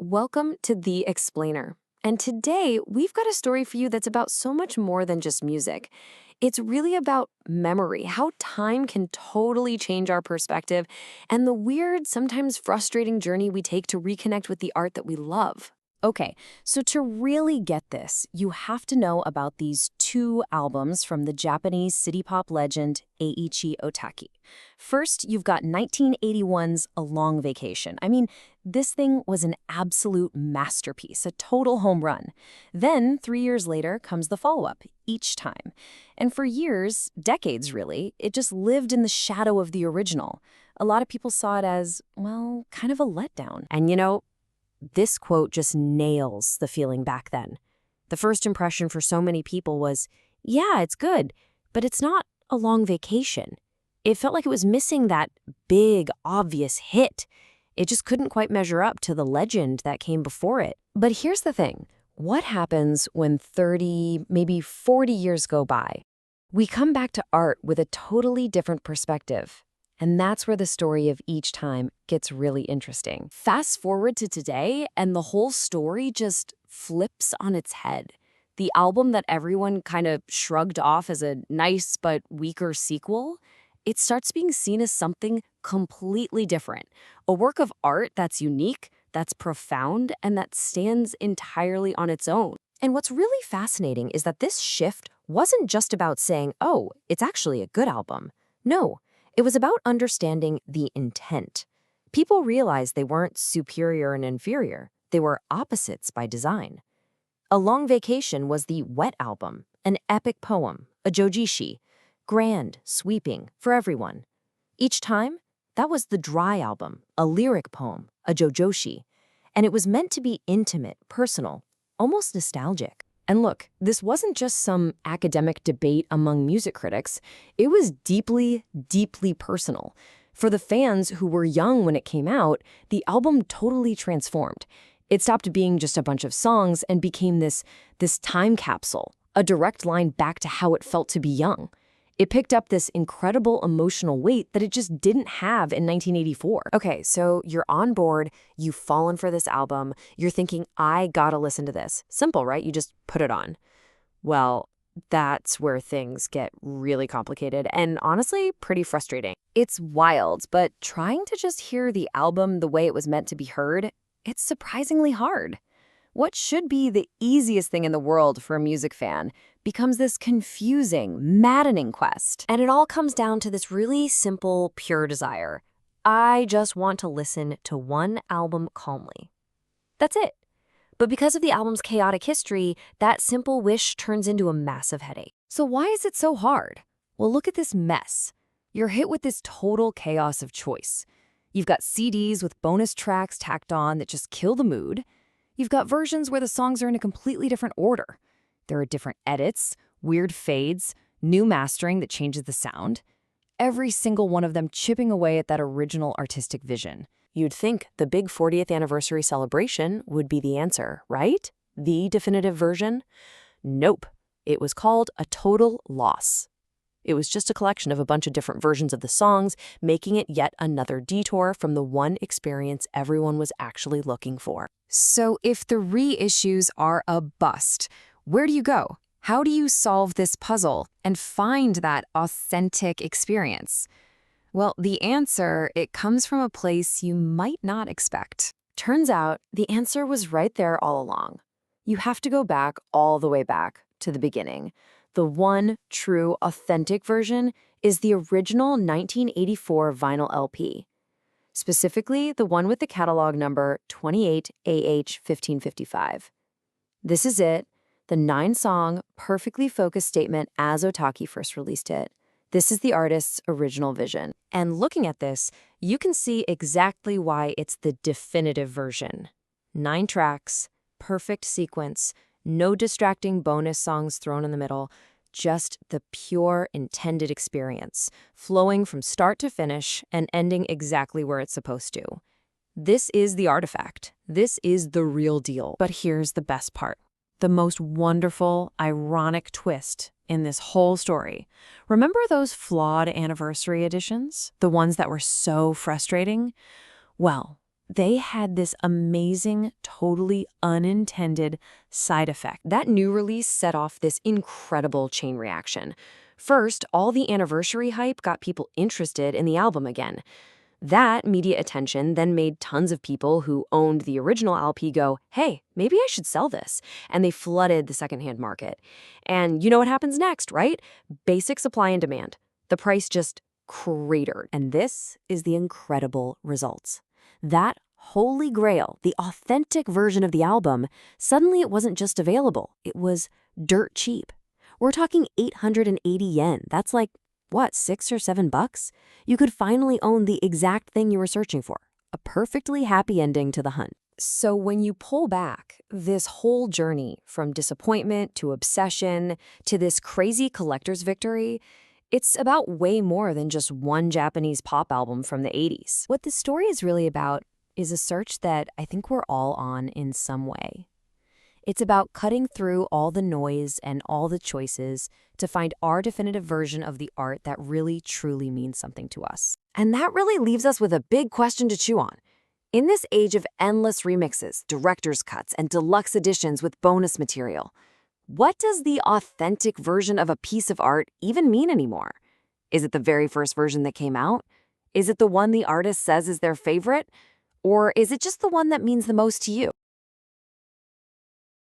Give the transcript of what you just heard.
Welcome to The Explainer. And today, we've got a story for you that's about so much more than just music. It's really about memory, how time can totally change our perspective, and the weird, sometimes frustrating journey we take to reconnect with the art that we love. Okay, so to really get this, you have to know about these two albums from the Japanese city pop legend Eiichi Ohtaki. First, you've got 1981's A Long Vacation. This thing was an absolute masterpiece, a total home run. Then, 3 years later, comes the follow-up, Each Time. And for years, decades really, it just lived in the shadow of the original. A lot of people saw it as, well, kind of a letdown. And this quote just nails the feeling back then. The first impression for so many people was, yeah, it's good, but it's not a long vacation. It felt like it was missing that big, obvious hit. It just couldn't quite measure up to the legend that came before it. But here's the thing. What happens when 30, maybe 40 years go by? We come back to art with a totally different perspective. And that's where the story of Each Time gets really interesting. Fast forward to today, and the whole story just flips on its head. The album that everyone kind of shrugged off as a nice but weaker sequel, it starts being seen as something completely different. A work of art that's unique, that's profound, and that stands entirely on its own. And what's really fascinating is that this shift wasn't just about saying, oh, it's actually a good album. No. It was about understanding the intent. People realized they weren't superior and inferior. They were opposites by design. A Long Vacation was the wet album, an epic poem, a jojishi, grand, sweeping, for everyone. Each Time, that was the dry album, a lyric poem, a jojoshi. And it was meant to be intimate, personal, almost nostalgic. And look, this wasn't just some academic debate among music critics. It was deeply, deeply personal. For the fans who were young when it came out, the album totally transformed. It stopped being just a bunch of songs and became this time capsule, a direct line back to how it felt to be young. It picked up this incredible emotional weight that it just didn't have in 1984. Okay, so you're on board, you've fallen for this album, you're thinking, I gotta listen to this. Simple, right? You just put it on. Well, that's where things get really complicated and honestly pretty frustrating. It's wild, but trying to just hear the album the way it was meant to be heard, it's surprisingly hard. What should be the easiest thing in the world for a music fan becomes this confusing, maddening quest. And it all comes down to this really simple, pure desire. I just want to listen to one album calmly. That's it. But because of the album's chaotic history, that simple wish turns into a massive headache. So why is it so hard? Well, look at this mess. You're hit with this total chaos of choice. You've got CDs with bonus tracks tacked on that just kill the mood. You've got versions where the songs are in a completely different order. There are different edits, weird fades, new mastering that changes the sound. Every single one of them chipping away at that original artistic vision. You'd think the big 40th anniversary celebration would be the answer, right? The definitive version? Nope. It was called a total loss. It was just a collection of a bunch of different versions of the songs, making it yet another detour from the one experience everyone was actually looking for. So if the reissues are a bust, where do you go? How do you solve this puzzle and find that authentic experience? Well, the answer, it comes from a place you might not expect. Turns out, the answer was right there all along. You have to go back all the way back to the beginning. The one true, authentic version is the original 1984 vinyl LP. Specifically, the one with the catalog number 28AH1555. This is it, the 9-song, perfectly focused statement as Ohtaki first released it. This is the artist's original vision. And looking at this, you can see exactly why it's the definitive version. 9 tracks, perfect sequence, no distracting bonus songs thrown in the middle, just the pure intended experience, flowing from start to finish and ending exactly where it's supposed to. This is the artifact. This is the real deal. But here's the best part. The most wonderful, ironic twist in this whole story. Remember those flawed anniversary editions? The ones that were so frustrating? Well, they had this amazing, totally unintended side effect. That new release set off this incredible chain reaction. First, all the anniversary hype got people interested in the album again. That media attention then made tons of people who owned the original LP go, hey, maybe I should sell this. And they flooded the secondhand market. And you know what happens next, right? Basic supply and demand. The price just cratered. And this is the incredible results. That holy grail, the authentic version of the album, suddenly it wasn't just available, it was dirt cheap. We're talking 880 yen. That's like, what, $6 or $7? You could finally own the exact thing you were searching for. A perfectly happy ending to the hunt. So when you pull back, this whole journey from disappointment to obsession to this crazy collector's victory, it's about way more than just one Japanese pop album from the 80s. What the story is really about is a search that I think we're all on in some way. It's about cutting through all the noise and all the choices to find our definitive version of the art that really, truly means something to us. And that really leaves us with a big question to chew on. In this age of endless remixes, director's cuts, and deluxe editions with bonus material, what does the authentic version of a piece of art even mean anymore? Is it the very first version that came out? Is it the one the artist says is their favorite? Or is it just the one that means the most to you?